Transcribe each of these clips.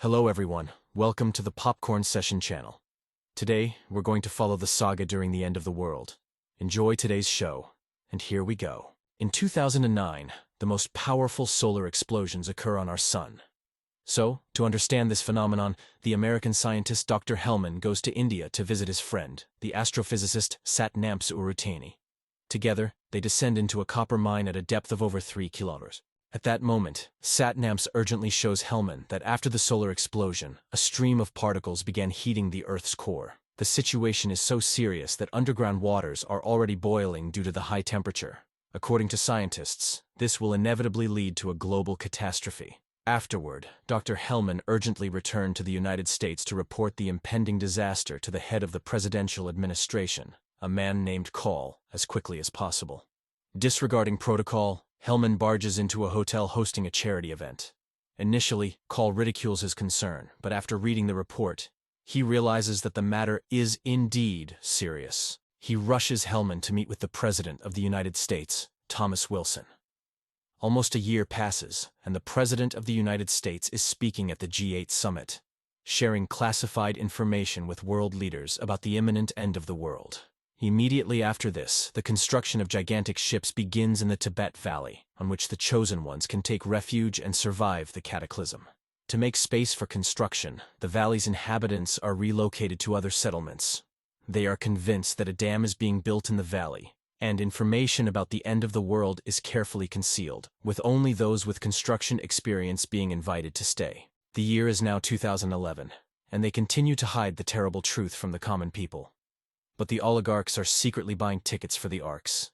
Hello everyone, welcome to the Popcorn Session channel. Today, we're going to follow the saga during the end of the world. Enjoy today's show, and here we go. In 2009, the most powerful solar explosions occur on our sun. So, to understand this phenomenon, the American scientist Dr. Hellman goes to India to visit his friend, the astrophysicist Synopsis. Together, they descend into a copper mine at a depth of over 3 kilometers. At that moment, Synopsis urgently shows Hellman that after the solar explosion, a stream of particles began heating the Earth's core. The situation is so serious that underground waters are already boiling due to the high temperature. According to scientists, this will inevitably lead to a global catastrophe. Afterward, Dr. Hellman urgently returned to the United States to report the impending disaster to the head of the presidential administration, a man named Call, as quickly as possible. Disregarding protocol, Hellman barges into a hotel hosting a charity event. Initially, Call ridicules his concern, but after reading the report, he realizes that the matter is indeed serious. He rushes Hellman to meet with the President of the United States, Thomas Wilson. Almost a year passes, and the President of the United States is speaking at the G8 summit, sharing classified information with world leaders about the imminent end of the world. Immediately after this, the construction of gigantic ships begins in the Tibet Valley, on which the chosen ones can take refuge and survive the cataclysm. To make space for construction, the valley's inhabitants are relocated to other settlements. They are convinced that a dam is being built in the valley, and information about the end of the world is carefully concealed, with only those with construction experience being invited to stay. The year is now 2011, and they continue to hide the terrible truth from the common people. But the oligarchs are secretly buying tickets for the arks.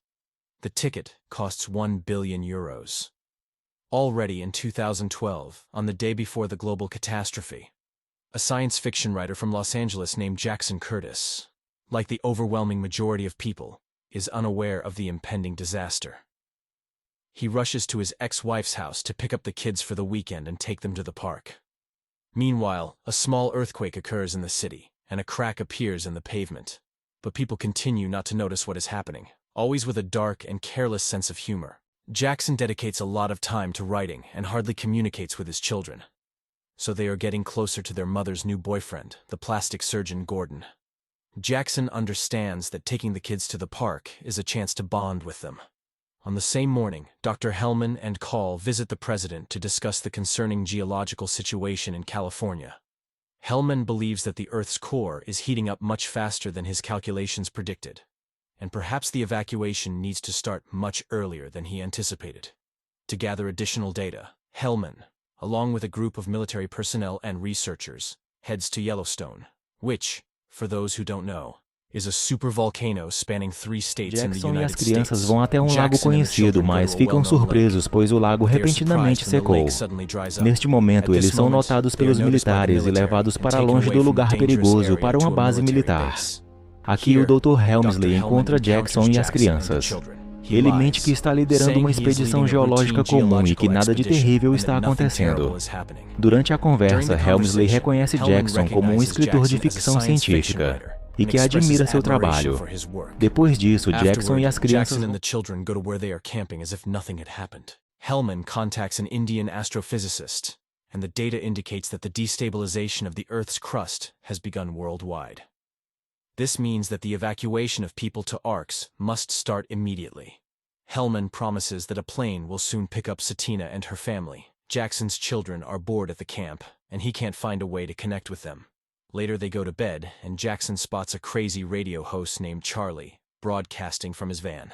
The ticket costs €1 billion. Already in 2012, on the day before the global catastrophe, a science fiction writer from Los Angeles named Jackson Curtis, like the overwhelming majority of people, is unaware of the impending disaster. He rushes to his ex-wife's house to pick up the kids for the weekend and take them to the park. Meanwhile, a small earthquake occurs in the city, and a crack appears in the pavement. But people continue not to notice what is happening, always with a dark and careless sense of humor. Jackson dedicates a lot of time to writing and hardly communicates with his children. So they are getting closer to their mother's new boyfriend, the plastic surgeon Gordon. Jackson understands that taking the kids to the park is a chance to bond with them. On the same morning, Dr. Hellman and Call visit the president to discuss the concerning geological situation in California. Hellman believes that the Earth's core is heating up much faster than his calculations predicted, and perhaps the evacuation needs to start much earlier than he anticipated. To gather additional data, Hellman, along with a group of military personnel and researchers, heads to Yellowstone, which, for those who don't know, is a supervolcano spanning 3 states in the Jackson e as United crianças States. vão até um lago conhecido, mas ficam surpresos pois o lago repentinamente secou. Neste momento, eles são notados pelos militares e levados para longe do lugar perigoso para uma base militar. Aqui o Dr. Helmsley encontra Jackson e as crianças. Ele mente que está liderando uma expedição geológica comum e que nada de terrível está acontecendo. Durante a conversa, Helmsley reconhece Jackson como um escritor de ficção científica e que admira seu trabalho. Depois disso, Jackson e as crianças Hellman contacts an Indian astrophysicist, and the data indicates that the destabilization of the Earth's crust has begun worldwide. This means that the evacuation of people to arks must start immediately. Hellman promises that a plane will soon pick up Satina and her family. Jackson's children are bored at the camp, and he can't find a way to connect with them. Later they go to bed, and Jackson spots a crazy radio host named Charlie, broadcasting from his van.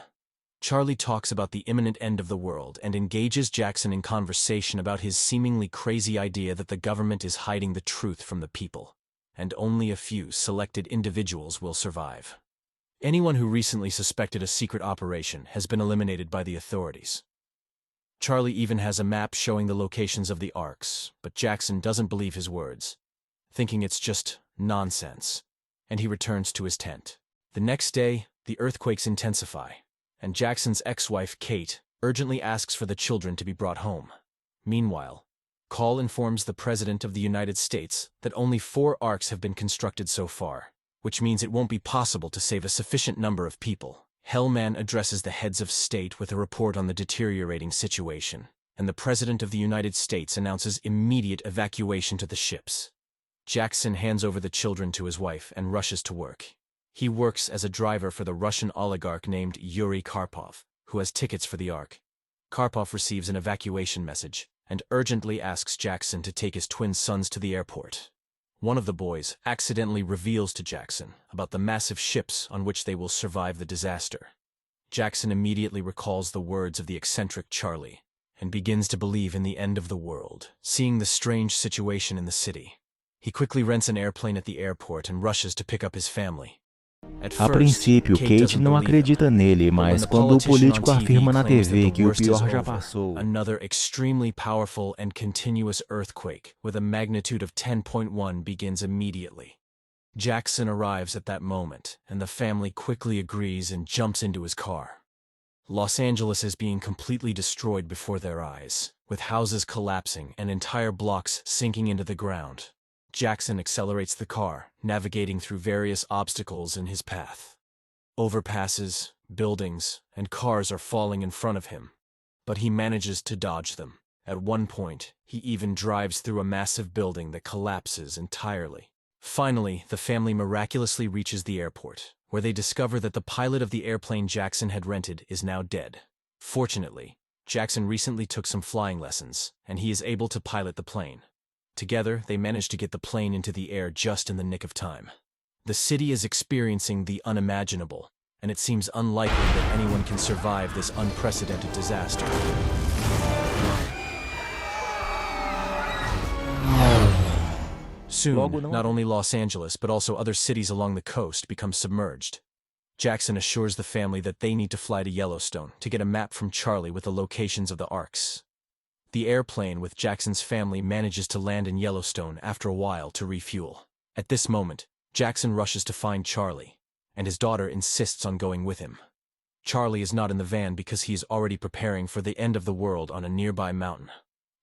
Charlie talks about the imminent end of the world and engages Jackson in conversation about his seemingly crazy idea that the government is hiding the truth from the people, and only a few selected individuals will survive. Anyone who recently suspected a secret operation has been eliminated by the authorities. Charlie even has a map showing the locations of the arks, but Jackson doesn't believe his words, thinking it's just nonsense, and he returns to his tent. The next day, the earthquakes intensify, and Jackson's ex-wife, Kate, urgently asks for the children to be brought home. Meanwhile, Call informs the President of the United States that only 4 arks have been constructed so far, which means it won't be possible to save a sufficient number of people. Hellman addresses the heads of state with a report on the deteriorating situation, and the President of the United States announces immediate evacuation to the ships. Jackson hands over the children to his wife and rushes to work. He works as a driver for the Russian oligarch named Yuri Karpov, who has tickets for the Ark. Karpov receives an evacuation message and urgently asks Jackson to take his twin sons to the airport. One of the boys accidentally reveals to Jackson about the massive ships on which they will survive the disaster. Jackson immediately recalls the words of the eccentric Charlie and begins to believe in the end of the world, seeing the strange situation in the city. He quickly rents an airplane at the airport and rushes to pick up his family. A princípio, Kate não acredita nele, mas quando o político afirma na TV que o pior já passou, another extremely powerful and continuous earthquake with a magnitude of 10.1 begins immediately. Jackson arrives at that moment, and the family quickly agrees and jumps into his car. Los Angeles is being completely destroyed before their eyes, with houses collapsing and entire blocks sinking into the ground. Jackson accelerates the car, navigating through various obstacles in his path. Overpasses, buildings, and cars are falling in front of him, but he manages to dodge them. At one point, he even drives through a massive building that collapses entirely. Finally, the family miraculously reaches the airport, where they discover that the pilot of the airplane Jackson had rented is now dead. Fortunately, Jackson recently took some flying lessons, and he is able to pilot the plane. Together, they manage to get the plane into the air just in the nick of time. The city is experiencing the unimaginable, and it seems unlikely that anyone can survive this unprecedented disaster. Soon, not only Los Angeles but also other cities along the coast become submerged. Jackson assures the family that they need to fly to Yellowstone to get a map from Charlie with the locations of the arcs. The airplane with Jackson's family manages to land in Yellowstone after a while to refuel. At this moment, Jackson rushes to find Charlie, and his daughter insists on going with him. Charlie is not in the van because he is already preparing for the end of the world on a nearby mountain.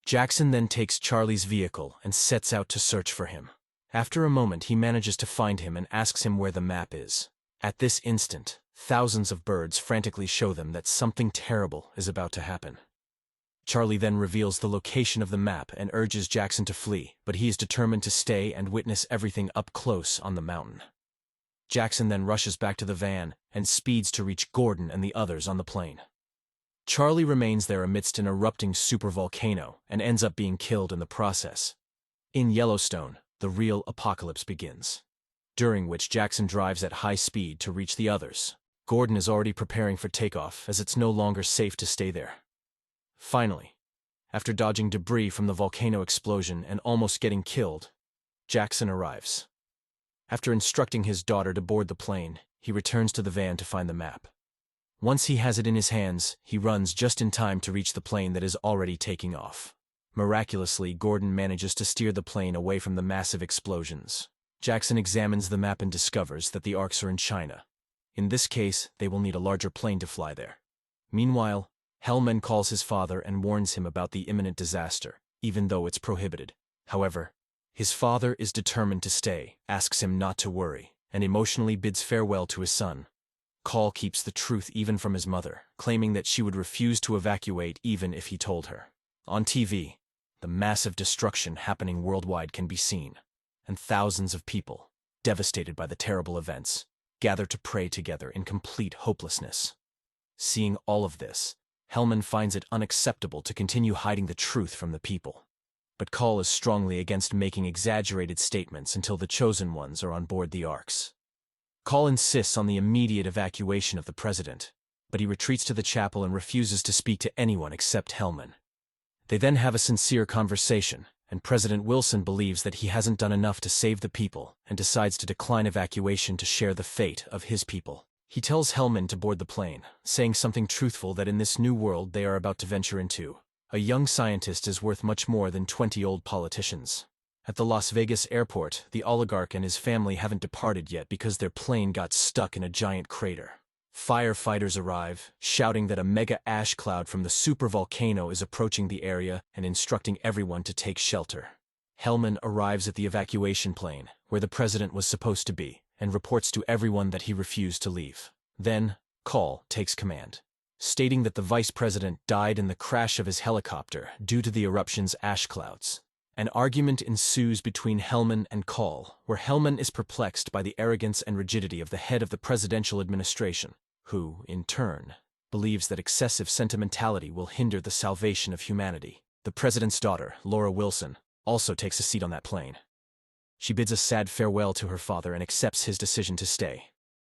Jackson then takes Charlie's vehicle and sets out to search for him. After a moment, he manages to find him and asks him where the map is. At this instant, thousands of birds frantically show them that something terrible is about to happen. Charlie then reveals the location of the map and urges Jackson to flee, but he is determined to stay and witness everything up close on the mountain. Jackson then rushes back to the van and speeds to reach Gordon and the others on the plane. Charlie remains there amidst an erupting supervolcano and ends up being killed in the process. In Yellowstone, the real apocalypse begins, during which Jackson drives at high speed to reach the others. Gordon is already preparing for takeoff as it's no longer safe to stay there. Finally, after dodging debris from the volcano explosion and almost getting killed, Jackson arrives. After instructing his daughter to board the plane, he returns to the van to find the map. Once he has it in his hands, he runs just in time to reach the plane that is already taking off. Miraculously, Gordon manages to steer the plane away from the massive explosions. Jackson examines the map and discovers that the arcs are in China. In this case, they will need a larger plane to fly there. Meanwhile, Hellman calls his father and warns him about the imminent disaster, even though it's prohibited. However, his father is determined to stay, asks him not to worry, and emotionally bids farewell to his son. Call keeps the truth even from his mother, claiming that she would refuse to evacuate even if he told her. On TV, the massive destruction happening worldwide can be seen, and thousands of people, devastated by the terrible events, gather to pray together in complete hopelessness. Seeing all of this, Hellman finds it unacceptable to continue hiding the truth from the people. But Call is strongly against making exaggerated statements until the chosen ones are on board the arcs. Call insists on the immediate evacuation of the president, but he retreats to the chapel and refuses to speak to anyone except Hellman. They then have a sincere conversation, and President Wilson believes that he hasn't done enough to save the people and decides to decline evacuation to share the fate of his people. He tells Hellman to board the plane, saying something truthful that in this new world they are about to venture into, a young scientist is worth much more than 20 old politicians. At the Las Vegas airport, the oligarch and his family haven't departed yet because their plane got stuck in a giant crater. Firefighters arrive, shouting that a mega ash cloud from the supervolcano is approaching the area and instructing everyone to take shelter. Hellman arrives at the evacuation plane, where the president was supposed to be, and reports to everyone that he refused to leave. Then, Call takes command. stating that the vice president died in the crash of his helicopter due to the eruption's ash clouds. An argument ensues between Hellman and Call, where Hellman is perplexed by the arrogance and rigidity of the head of the presidential administration, who, in turn, believes that excessive sentimentality will hinder the salvation of humanity. The president's daughter, Laura Wilson, also takes a seat on that plane. She bids a sad farewell to her father and accepts his decision to stay.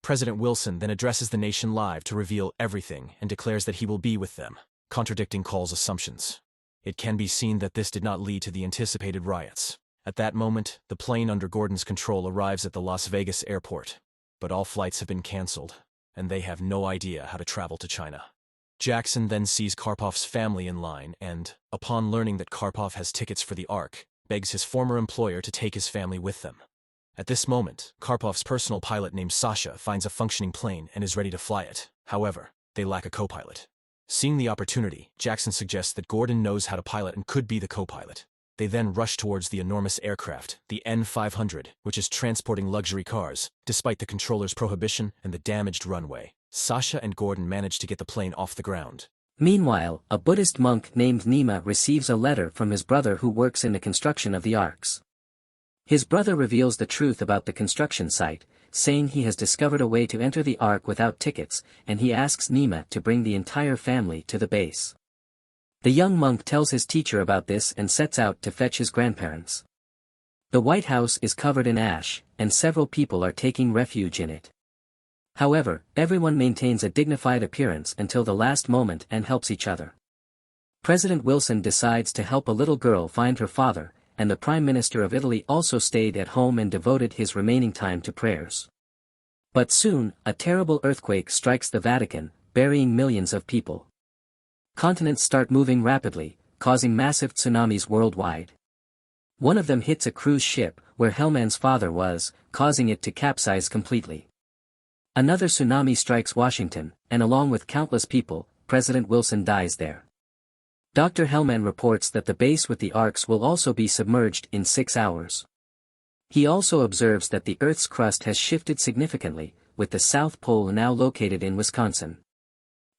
President Wilson then addresses the nation live to reveal everything and declares that he will be with them, contradicting Call's assumptions. It can be seen that this did not lead to the anticipated riots. At that moment, the plane under Gordon's control arrives at the Las Vegas airport, but all flights have been canceled, and they have no idea how to travel to China. Jackson then sees Karpoff's family in line and, upon learning that Karpoff has tickets for the Ark, begs his former employer to take his family with them. At this moment, Karpoff's personal pilot named Sasha finds a functioning plane and is ready to fly it. However, they lack a co-pilot. Seeing the opportunity, Jackson suggests that Gordon knows how to pilot and could be the co-pilot. They then rush towards the enormous aircraft, the N-500, which is transporting luxury cars, despite the controller's prohibition and the damaged runway. Sasha and Gordon manage to get the plane off the ground. Meanwhile, a Buddhist monk named Nima receives a letter from his brother who works in the construction of the arks. His brother reveals the truth about the construction site, saying he has discovered a way to enter the Ark without tickets, and he asks Nima to bring the entire family to the base. The young monk tells his teacher about this and sets out to fetch his grandparents. The White House is covered in ash, and several people are taking refuge in it. However, everyone maintains a dignified appearance until the last moment and helps each other. President Wilson decides to help a little girl find her father, and the Prime Minister of Italy also stayed at home and devoted his remaining time to prayers. But soon, a terrible earthquake strikes the Vatican, burying millions of people. Continents start moving rapidly, causing massive tsunamis worldwide. One of them hits a cruise ship, where Hellman's father was, causing it to capsize completely. Another tsunami strikes Washington, and along with countless people, President Wilson dies there. Dr. Hellman reports that the base with the arks will also be submerged in 6 hours. He also observes that the Earth's crust has shifted significantly, with the South Pole now located in Wisconsin.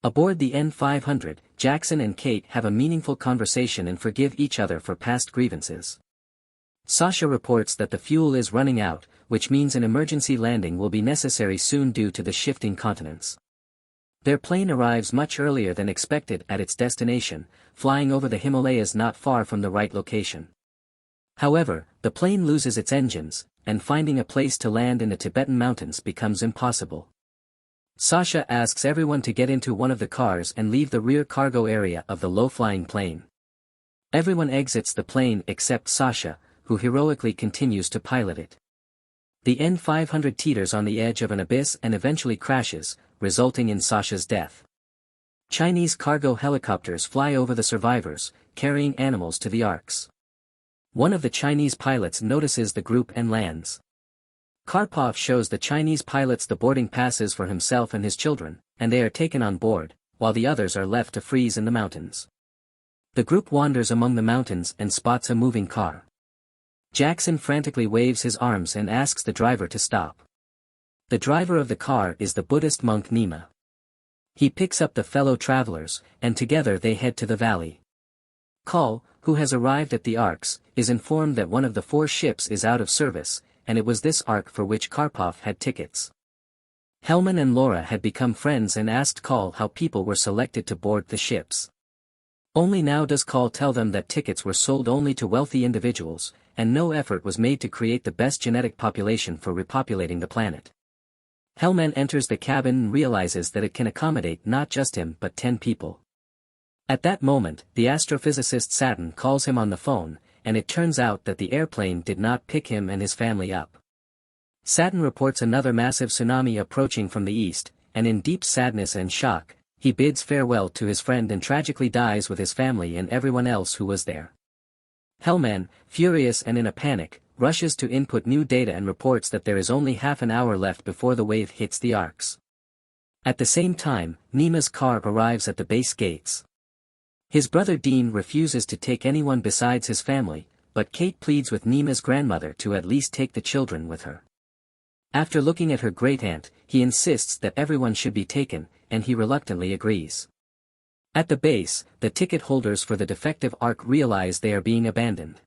Aboard the N-500, Jackson and Kate have a meaningful conversation and forgive each other for past grievances. Sasha reports that the fuel is running out, which means an emergency landing will be necessary soon due to the shifting continents. Their plane arrives much earlier than expected at its destination, flying over the Himalayas not far from the right location. However, the plane loses its engines, and finding a place to land in the Tibetan mountains becomes impossible. Sasha asks everyone to get into one of the cars and leave the rear cargo area of the low-flying plane. Everyone exits the plane except Sasha, who heroically continues to pilot it. The N-500 teeters on the edge of an abyss and eventually crashes, resulting in Sasha's death. Chinese cargo helicopters fly over the survivors, carrying animals to the arks. One of the Chinese pilots notices the group and lands. Karpoff shows the Chinese pilots the boarding passes for himself and his children, and they are taken on board, while the others are left to freeze in the mountains. The group wanders among the mountains and spots a moving car. Jackson frantically waves his arms and asks the driver to stop. The driver of the car is the Buddhist monk Nima. He picks up the fellow travelers, and together they head to the valley. Call, who has arrived at the arks, is informed that one of the 4 ships is out of service, and it was this ark for which Karpoff had tickets. Hellman and Laura had become friends and asked Call how people were selected to board the ships. Only now does Call tell them that tickets were sold only to wealthy individuals, and no effort was made to create the best genetic population for repopulating the planet. Hellman enters the cabin and realizes that it can accommodate not just him but 10 people. At that moment, the astrophysicist Saturn calls him on the phone, and it turns out that the airplane did not pick him and his family up. Saturn reports another massive tsunami approaching from the east, and in deep sadness and shock, he bids farewell to his friend and tragically dies with his family and everyone else who was there. Hellman, furious and in a panic, rushes to input new data and reports that there is only half an hour left before the wave hits the arks. At the same time, Nima's car arrives at the base gates. His brother Dean refuses to take anyone besides his family, but Kate pleads with Nima's grandmother to at least take the children with her. After looking at her great-aunt, he insists that everyone should be taken, and he reluctantly agrees. At the base, the ticket holders for the defective Ark realize they are being abandoned.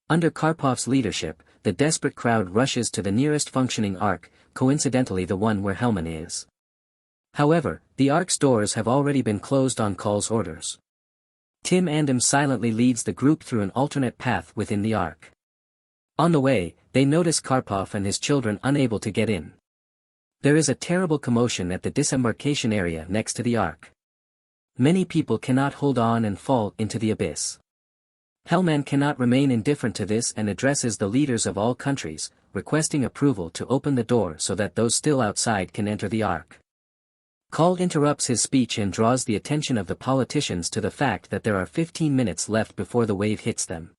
Under Karpov's leadership, the desperate crowd rushes to the nearest functioning Ark, coincidentally the one where Hellman is. However, the Ark's doors have already been closed on Call's orders. Tim Andam silently leads the group through an alternate path within the Ark. On the way, they notice Karpov and his children unable to get in. There is a terrible commotion at the disembarkation area next to the Ark. Many people cannot hold on and fall into the abyss. Hellman cannot remain indifferent to this and addresses the leaders of all countries, requesting approval to open the door so that those still outside can enter the Ark. Call interrupts his speech and draws the attention of the politicians to the fact that there are 15 minutes left before the wave hits them.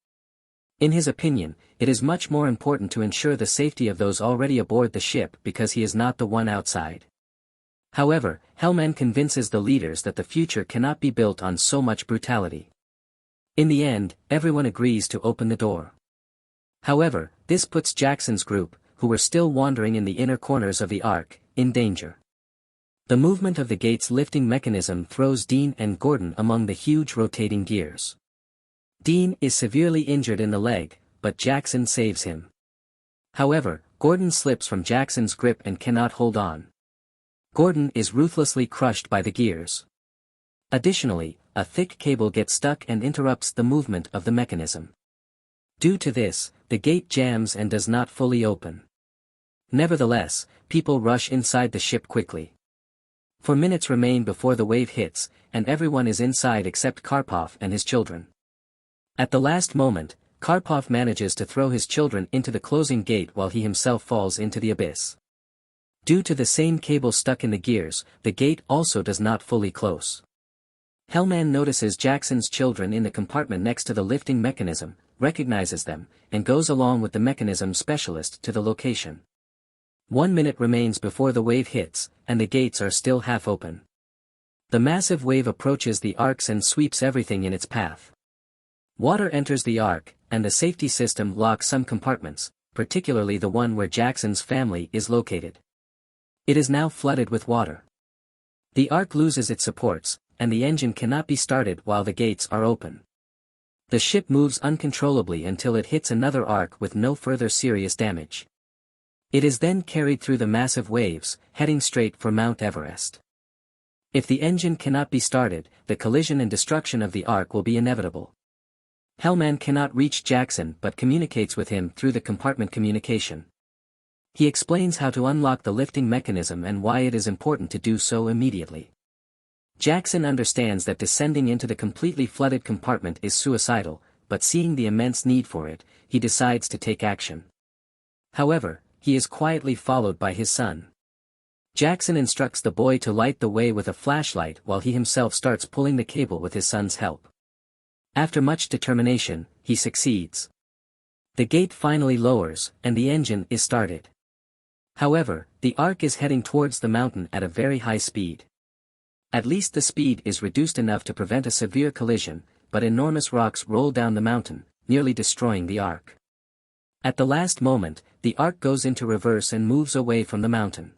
In his opinion, it is much more important to ensure the safety of those already aboard the ship because he is not the one outside. However, Hellman convinces the leaders that the future cannot be built on so much brutality. In the end, everyone agrees to open the door. However, this puts Jackson's group, who were still wandering in the inner corners of the Ark, in danger. The movement of the gate's lifting mechanism throws Dean and Gordon among the huge rotating gears. Dean is severely injured in the leg, but Jackson saves him. However, Gordon slips from Jackson's grip and cannot hold on. Gordon is ruthlessly crushed by the gears. Additionally, a thick cable gets stuck and interrupts the movement of the mechanism. Due to this, the gate jams and does not fully open. Nevertheless, people rush inside the ship quickly. 4 minutes remain before the wave hits, and everyone is inside except Karpov and his children. At the last moment, Karpov manages to throw his children into the closing gate while he himself falls into the abyss. Due to the same cable stuck in the gears, the gate also does not fully close. Hellman notices Jackson's children in the compartment next to the lifting mechanism, recognizes them, and goes along with the mechanism specialist to the location. 1 minute remains before the wave hits, and the gates are still half open. The massive wave approaches the Arks and sweeps everything in its path. Water enters the Ark, and the safety system locks some compartments, particularly the one where Jackson's family is located. It is now flooded with water. The Ark loses its supports, and the engine cannot be started while the gates are open. The ship moves uncontrollably until it hits another Ark with no further serious damage. It is then carried through the massive waves, heading straight for Mount Everest. If the engine cannot be started, the collision and destruction of the Ark will be inevitable. Hellman cannot reach Jackson but communicates with him through the compartment communication. He explains how to unlock the lifting mechanism and why it is important to do so immediately. Jackson understands that descending into the completely flooded compartment is suicidal, but seeing the immense need for it, he decides to take action. However, he is quietly followed by his son. Jackson instructs the boy to light the way with a flashlight while he himself starts pulling the cable with his son's help. After much determination, he succeeds. The gate finally lowers, and the engine is started. However, the Ark is heading towards the mountain at a very high speed. At least the speed is reduced enough to prevent a severe collision, but enormous rocks roll down the mountain, nearly destroying the Ark. At the last moment, the Ark goes into reverse and moves away from the mountain.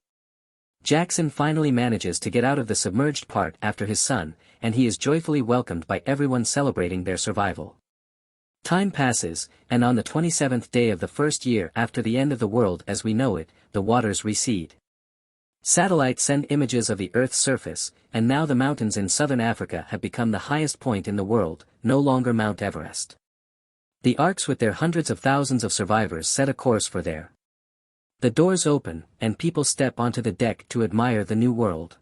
Jackson finally manages to get out of the submerged part after his son, and he is joyfully welcomed by everyone celebrating their survival. Time passes, and on the 27th day of the first year after the end of the world as we know it, the waters recede. Satellites send images of the Earth's surface, and now the mountains in southern Africa have become the highest point in the world, no longer Mount Everest. The Arks with their hundreds of thousands of survivors set a course for there. The doors open, and people step onto the deck to admire the new world.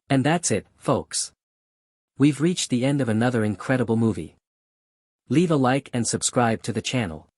And that's it, folks. We've reached the end of another incredible movie. Leave a like and subscribe to the channel.